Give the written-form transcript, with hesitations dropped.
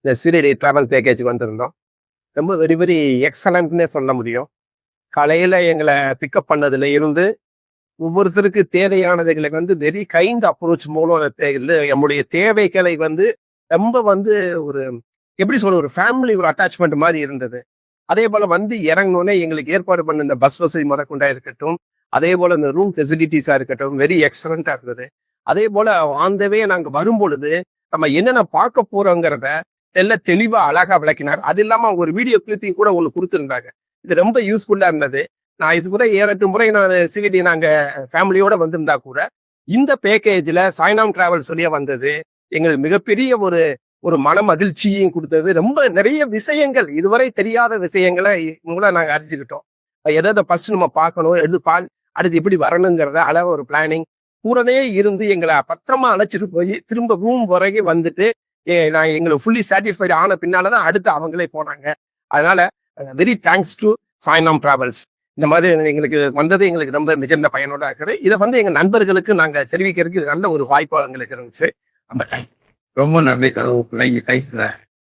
இந்த சீரடி டிராவல் பேக்கேஜுக்கு வந்திருந்தோம். ரொம்ப வெரி வெரி எக்ஸலண்ட்னே சொல்ல முடியும். காலையில எங்களை பிக்கப் பண்ணதுல இருந்து ஒவ்வொருத்தருக்கு தேவையானதுகளை வெரி கைண்ட் அப்ரோச் மூலம் நம்முடைய தேவைகளை ரொம்ப ஒரு எப்படி சொல்ற ஒரு ஃபேமிலி ஒரு அட்டாச்மெண்ட் மாதிரி இருந்தது. அதே போல இறங்கினோடனே எங்களுக்கு ஏற்பாடு பண்ண இந்த பஸ் வசதி முறைக்கொண்டா இருக்கட்டும், அதே போல இந்த ரூம் ஃபெசிலிட்டிஸா இருக்கட்டும், வெரி எக்ஸலண்டா இருந்தது. அதே போல ஆன் த வே நாங்க வரும்பொழுது நம்ம என்னென்ன பார்க்க போறோங்கிறத தெளிவா அழகா விளக்கினார். அது இல்லாம அவங்க ஒரு வீடியோ கிளிப்பிங் கூட ஒண்ணு கொடுத்துருந்தாங்க. இது ரொம்ப யூஸ்ஃபுல்லா இருந்தது. நான் இது கூட 7-8 முறை நான் சிவிடி நாங்க ஃபேமிலியோட வந்திருந்தா கூட இந்த பேக்கேஜ்ல சாய்னாம் டிராவல்ஸ் வழியா வந்தது எங்களுக்கு மிகப்பெரிய ஒரு ஒரு மன மகிழ்ச்சியையும் கொடுத்தது. ரொம்ப நிறைய விஷயங்கள் இதுவரை தெரியாத விஷயங்களை மூலம் நாங்க அறிஞ்சுக்கிட்டோம். எதை ஃபர்ஸ்ட் நம்ம பார்க்கணும், அடுத்து எப்படி வரணுங்கிறத அழகா ஒரு பிளானிங் கூடவே இருந்து எங்களை பத்திரமா அழைச்சிட்டு போய் திரும்ப ரூம் வரைக்கும் வந்துட்டு நான் எங்களுக்கு ஃபுல்லி சாட்டிஸ்ஃபைட் ஆன பின்னாலதான் அடுத்து அவங்களே போனாங்க. அதனால வெரி தேங்க்ஸ் டு சாய்னாம் டிராவல்ஸ். இந்த மாதிரி எங்களுக்கு வந்தது எங்களுக்கு ரொம்ப மிகுந்த பயனோட இருக்குது. இதை எங்க நண்பர்களுக்கு நாங்க தெரிவிக்கிறதுக்கு நல்ல ஒரு வாய்ப்பு எங்களுக்கு இருந்துச்சு. ரொம்ப நன்றி.